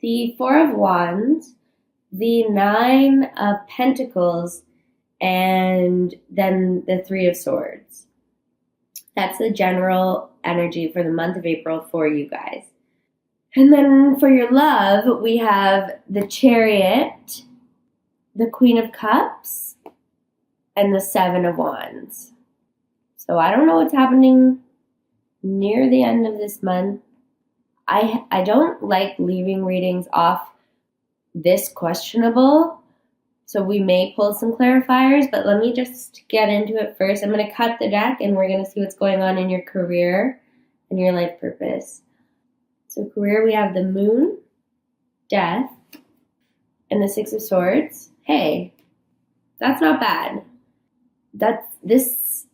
the Four of Wands, the Nine of Pentacles, and then the Three of Swords. That's the general energy for the month of April for you guys. And then for your love, we have the Chariot, the Queen of Cups, and the Seven of Wands. So I don't know what's happening near the end of this month. I don't like leaving readings off this questionable, so we may pull some clarifiers, but let me just get into it first. I'm going to cut the deck and we're going to see what's going on in your career and your life purpose. So career, we have the Moon, Death, and the Six of Swords. Hey, that's not bad. This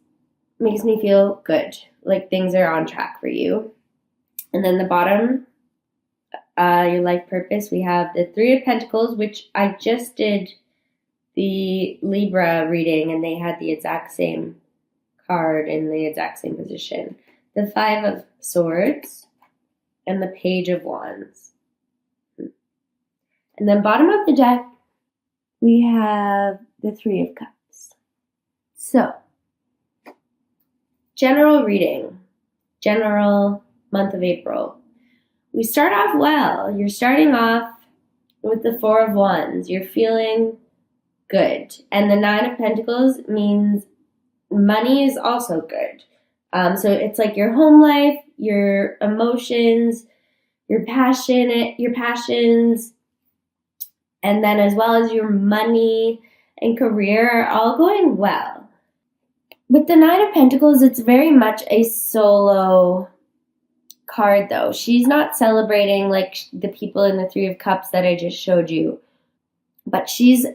makes me feel good, like things are on track for you. And then the bottom, your life purpose, we have the Three of Pentacles, which I just did the Libra reading and they had the exact same card in the exact same position. The Five of Swords and the Page of Wands. And then bottom of the deck, we have the Three of Cups. So, general reading, general month of April. We start off well. You're starting off with the Four of Wands. You're feeling good. And the Nine of Pentacles means money is also good. So it's like your home life, your emotions, your passions, and then as well as your money and career are all going well. With the Nine of Pentacles, it's very much a solo card though. She's not celebrating like the people in the Three of Cups that I just showed you, but she is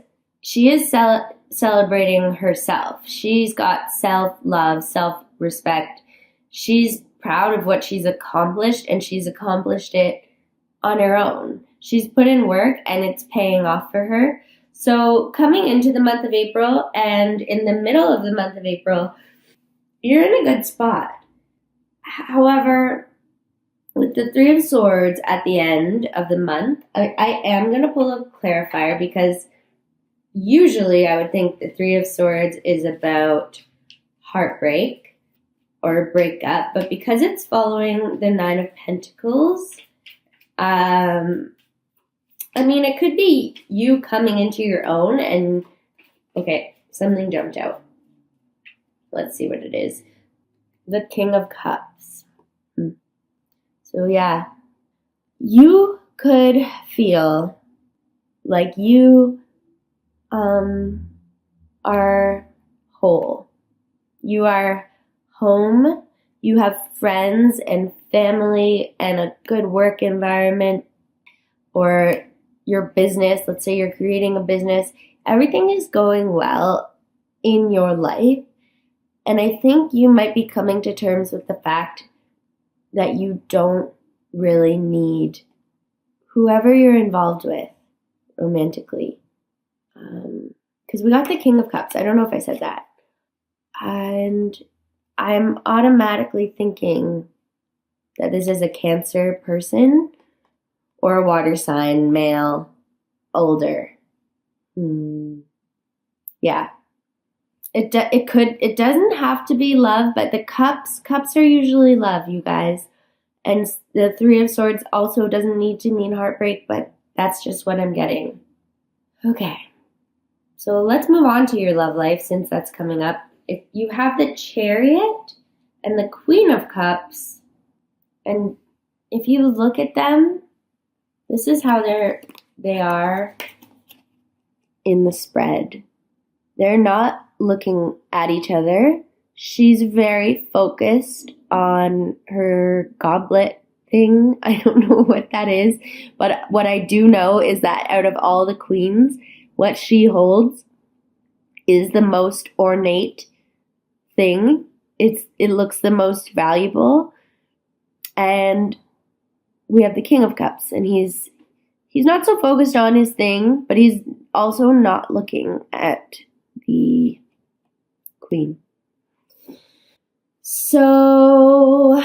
celebrating herself. She's got self-love, self-respect. She's proud of what she's accomplished, and she's accomplished it on her own. She's put in work and it's paying off for her. So coming into the month of April and in the middle of the month of April, you're in a good spot. However, with the Three of Swords at the end of the month, I am going to pull a clarifier because usually I would think the Three of Swords is about heartbreak or a breakup, but because it's following the Nine of Pentacles, it could be you coming into your own and, okay, something jumped out. Let's see what it is. The King of Cups. So yeah, you could feel like you are whole. You are home. You have friends and family and a good work environment, or your business. Let's say you're creating a business. Everything is going well in your life. And I think you might be coming to terms with the fact that you don't really need whoever you're involved with romantically. Because we got the King of Cups. I don't know if I said that. And I'm automatically thinking that this is a Cancer person or a water sign, male, older. Yeah. It doesn't have to be love, but the cups are usually love, you guys. And the Three of Swords also doesn't need to mean heartbreak, but that's just what I'm getting. Okay. So let's move on to your love life since that's coming up. If you have the Chariot and the Queen of Cups, and if you look at them, this is how they are in the spread. They're not looking at each other. She's very focused on her goblet thing. I don't know what that is, but what I do know is that out of all the queens, what she holds is the most ornate thing. It looks the most valuable. And we have the King of Cups, and he's not so focused on his thing, but he's also not looking at the Queen. So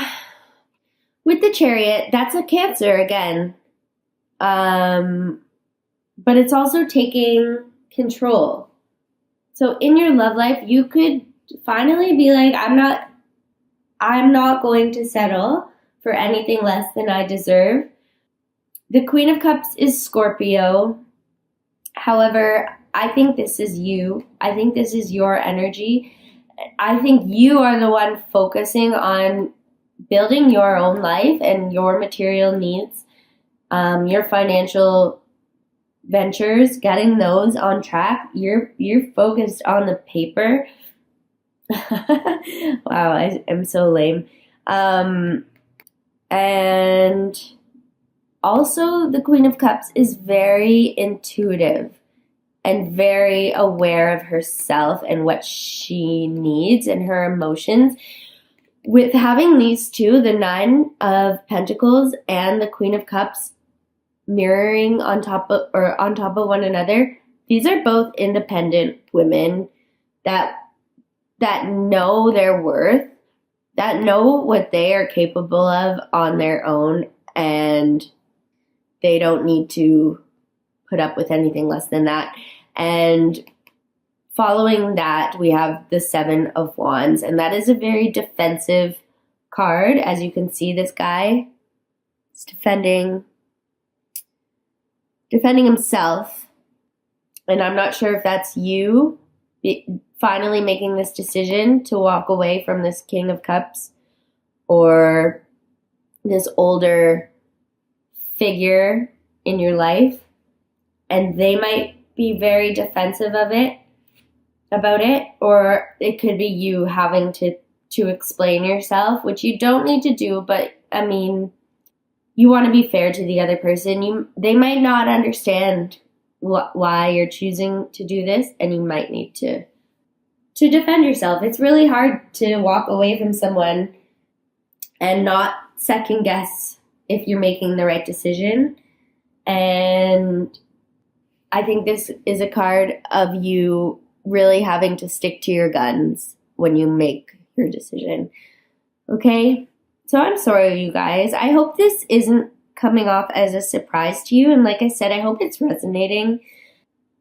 with the Chariot, that's a Cancer again. But it's also taking control. So in your love life, you could finally be like, I'm not going to settle for anything less than I deserve. The Queen of Cups is Scorpio. However, I think this is you. I think this is your energy. I think you are the one focusing on building your own life and your material needs, your financial ventures, getting those on track. You're focused on the paper. Wow, I am so lame. And also the Queen of Cups is very intuitive and very aware of herself and what she needs and her emotions. With having these two, the Nine of Pentacles and the Queen of Cups mirroring on top of one another, these are both independent women that know their worth, that know what they are capable of on their own, and they don't need to put up with anything less than that. And following that, we have the Seven of Wands, and that is a very defensive card. As you can see, this guy is defending himself, and I'm not sure if that's you finally making this decision to walk away from this King of Cups or this older figure in your life, and they might be very defensive about it, or it could be you having to explain yourself, which you don't need to do, but I mean, you want to be fair to the other person. They might not understand why you're choosing to do this, and you might need to defend yourself. It's really hard to walk away from someone and not second guess if you're making the right decision. And I think this is a card of you really having to stick to your guns when you make your decision. Okay? So I'm sorry, you guys. I hope this isn't coming off as a surprise to you. And like I said, I hope it's resonating.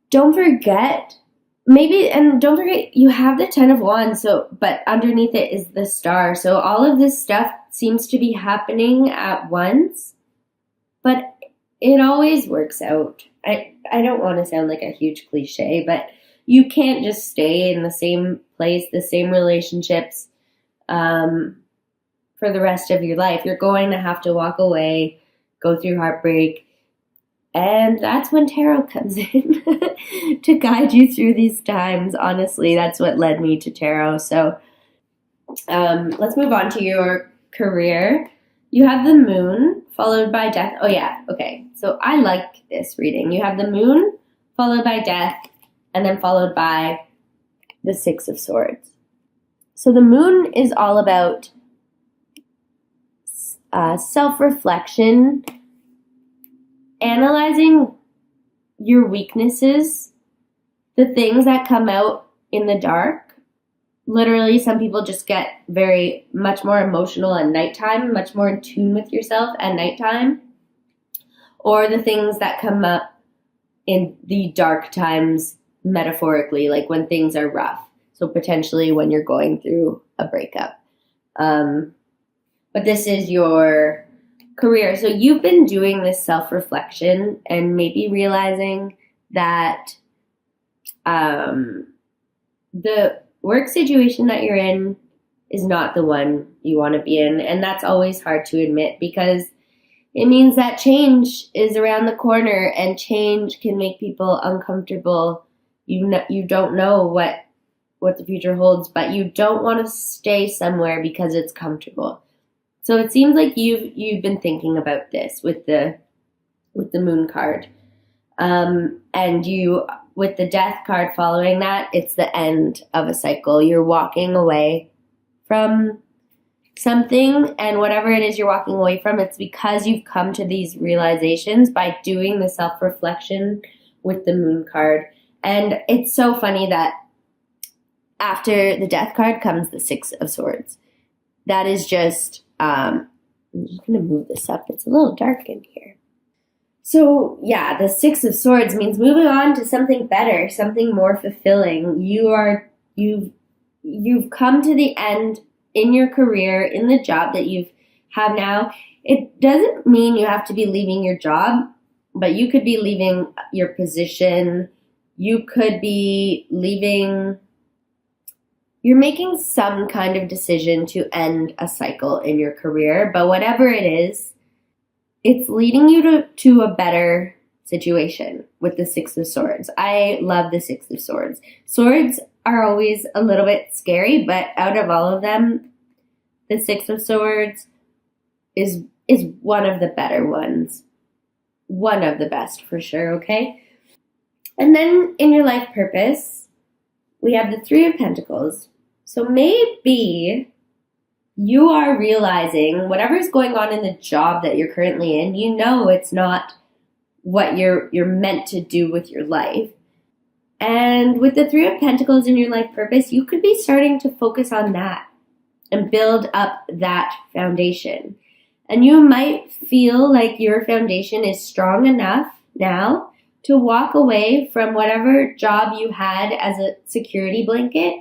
Don't forget, you have the Ten of Wands, but underneath it is the Star. So all of this stuff seems to be happening at once, but it always works out. I don't want to sound like a huge cliche, but you can't just stay in the same place, the same relationships, for the rest of your life. You're going to have to walk away, go through heartbreak, and that's when tarot comes in to guide you through these times. Honestly, that's what led me to tarot. So let's move on to your career. You have the Moon followed by Death. Oh yeah, okay. So I like this reading. You have the Moon followed by Death, and then followed by the Six of Swords. So the Moon is all about self-reflection, analyzing your weaknesses, the things that come out in the dark. Literally, some people just get much more emotional at nighttime, much more in tune with yourself at nighttime, or the things that come up in the dark times, metaphorically, like when things are rough. So potentially when you're going through a breakup. But this is your career. So you've been doing this self-reflection and maybe realizing that the work situation that you're in is not the one you want to be in. And that's always hard to admit, because it means that change is around the corner, and change can make people uncomfortable. You don't know what the future holds, but you don't want to stay somewhere because it's comfortable. So it seems like you've been thinking about this with the Moon card. And you, with the Death card following that, it's the end of a cycle. You're walking away from something, and whatever it is you're walking away from, it's because you've come to these realizations by doing the self-reflection with the Moon card. And it's so funny that after the Death card comes the Six of Swords. That is just, I'm just going to move this up. It's a little dark in here. So yeah, the Six of Swords means moving on to something better, something more fulfilling. You've come to the end in your career, in the job that you have now. It doesn't mean you have to be leaving your job, but you could be leaving your position. You could be leaving, you're making some kind of decision to end a cycle in your career, but whatever it is, it's leading you to a better situation with the Six of Swords. I love the Six of Swords. Swords are always a little bit scary, but out of all of them, the Six of Swords is one of the better ones. One of the best for sure, okay? And then in your life purpose, we have the Three of Pentacles. So maybe you are realizing whatever's going on in the job that you're currently in, you know it's not what you're meant to do with your life. And with the Three of Pentacles in your life purpose, you could be starting to focus on that and build up that foundation. And you might feel like your foundation is strong enough now to walk away from whatever job you had as a security blanket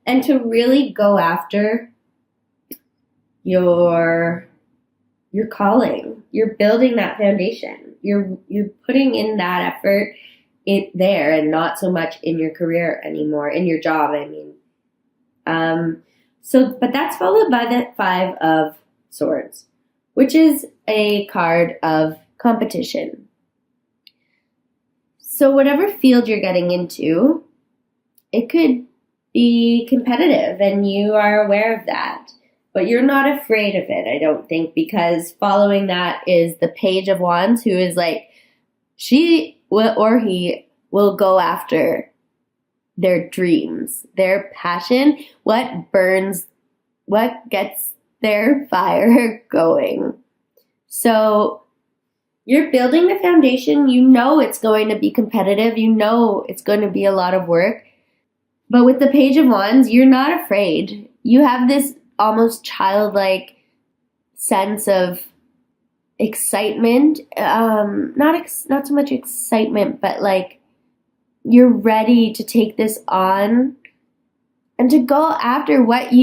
and to really go after your calling. You're building that foundation. You're putting in that effort there and not so much in your career anymore, in your job, I mean. But that's followed by the Five of Swords, which is a card of competition. So whatever field you're getting into, it could be competitive and you are aware of that. But you're not afraid of it, I don't think, because following that is the Page of Wands, who is like, she or he will go after their dreams, their passion, what burns, what gets their fire going. So you're building the foundation. You know it's going to be competitive. You know it's going to be a lot of work. But with the Page of Wands, you're not afraid. You have this almost childlike sense of excitement. Not so much excitement, but like you're ready to take this on and to go after what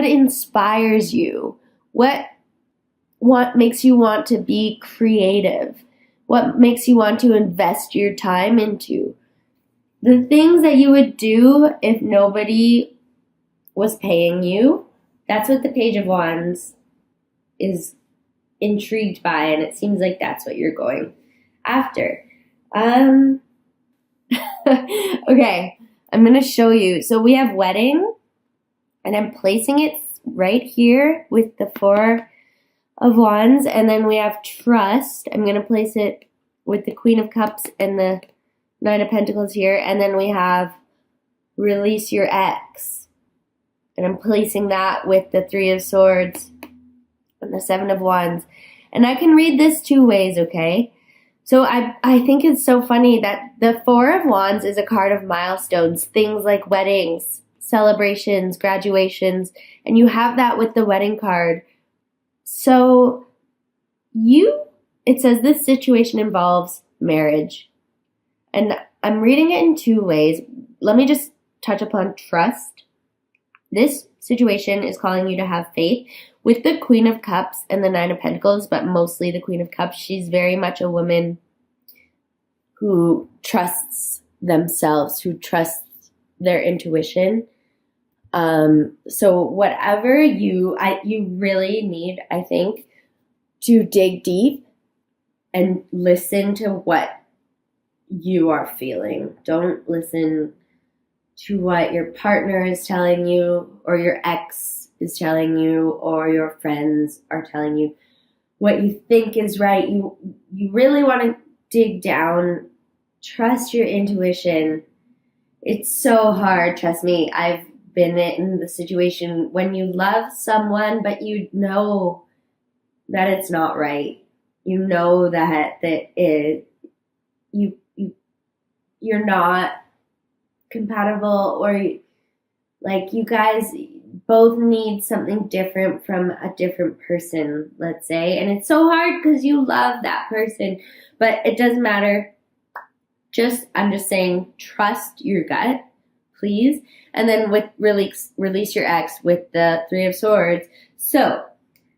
inspires you, what makes you want to be creative, what makes you want to invest your time into. The things that you would do if nobody was paying you, that's what the Page of Wands is intrigued by, and it seems like that's what you're going after. Okay, I'm going to show you. So we have wedding, and I'm placing it right here with the Four of Wands, and then we have trust. I'm going to place it with the Queen of Cups and the Nine of Pentacles here, and then we have release your ex, and I'm placing that with the Three of Swords and the Seven of Wands. And I can read this two ways, okay? So I think it's so funny that the Four of Wands is a card of milestones, things like weddings, celebrations, graduations, and you have that with the wedding card. So it says this situation involves marriage. And I'm reading it in two ways. Let me just touch upon trust. This situation is calling you to have faith with the Queen of Cups and the Nine of Pentacles, but mostly the Queen of Cups. She's very much a woman who trusts themselves, who trusts their intuition. So whatever you really need, I think, to dig deep and listen to what you are feeling. Don't listen to what your partner is telling you or your ex is telling you or your friends are telling you. What you think is right. You really want to dig down. Trust your intuition. It's so hard, trust me. I've been in the situation when you love someone but you know that it's not right. You know that you're not compatible, or like you guys both need something different from a different person, let's say. And it's so hard because you love that person, but it doesn't matter. I'm just saying, trust your gut, please. And then with release your ex with the Three of Swords. So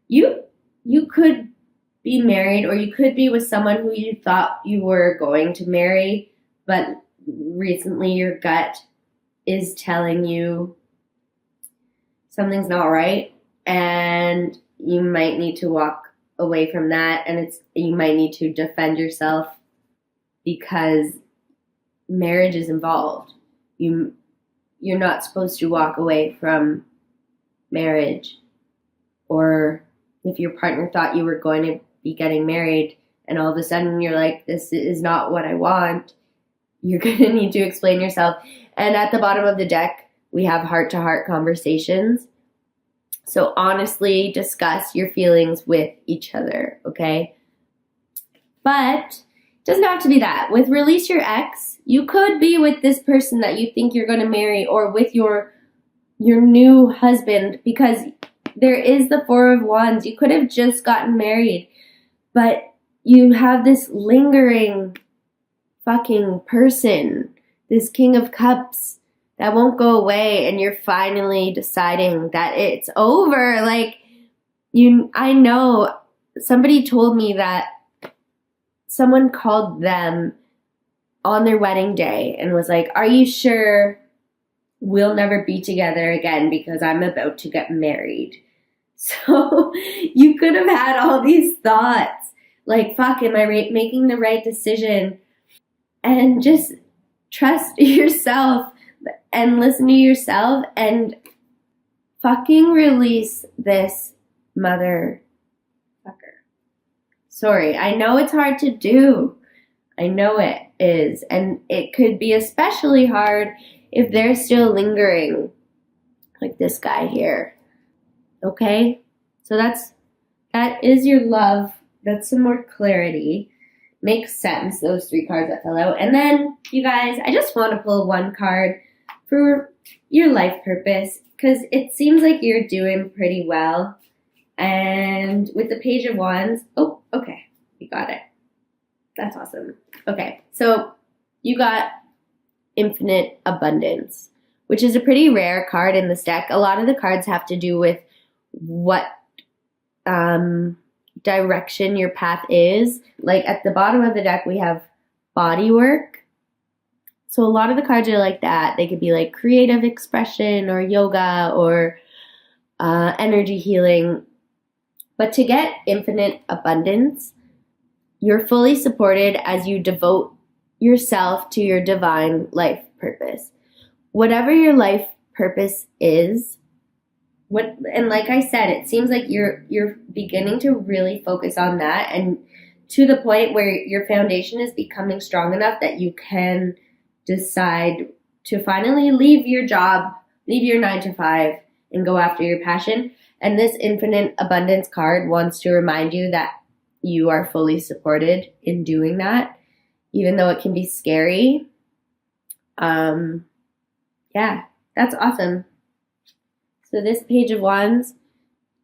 you could be married, or you could be with someone who you thought you were going to marry, but recently your gut is telling you something's not right, and you might need to walk away from that, and you might need to defend yourself because marriage is involved. You're not supposed to walk away from marriage. Or if your partner thought you were going to be getting married and all of a sudden you're like, this is not what I want, you're going to need to explain yourself. And at the bottom of the deck, we have heart-to-heart conversations. So honestly discuss your feelings with each other, okay? But it doesn't have to be that. With release your ex, you could be with this person that you think you're going to marry, or with your new husband, because there is the Four of Wands. You could have just gotten married, but you have this lingering fucking person, this King of Cups that won't go away, and you're finally deciding that it's over. Like, I know somebody told me that someone called them on their wedding day and was like, are you sure we'll never be together again because I'm about to get married? So you could have had all these thoughts like, fuck, am I making the right decision? And just trust yourself and listen to yourself and fucking release this motherfucker. Sorry, I know it's hard to do. I know it is. And it could be especially hard if they're still lingering, like this guy here. Okay? So that is your love. That's some more clarity. Makes sense, those 3 cards that fell out. And then, you guys, I just want to pull one card for your life purpose, because it seems like you're doing pretty well. And with the Page of Wands, oh, okay, you got it. That's awesome. Okay, so you got Infinite Abundance, which is a pretty rare card in this deck. A lot of the cards have to do with what direction your path is. Like at the bottom of the deck, we have body work. So a lot of the cards are like that. They could be like creative expression or yoga or energy healing. But to get infinite abundance, you're fully supported as you devote yourself to your divine life purpose. Whatever your life purpose is, and like I said, it seems like you're beginning to really focus on that, and to the point where your foundation is becoming strong enough that you can decide to finally leave your job, leave your 9-to-5, and go after your passion. And this Infinite Abundance card wants to remind you that you are fully supported in doing that, even though it can be scary. Yeah, that's awesome. So this Page of Wands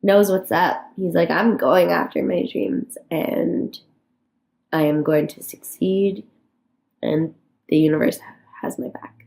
knows what's up. He's like, I'm going after my dreams and I am going to succeed, and the universe has my back.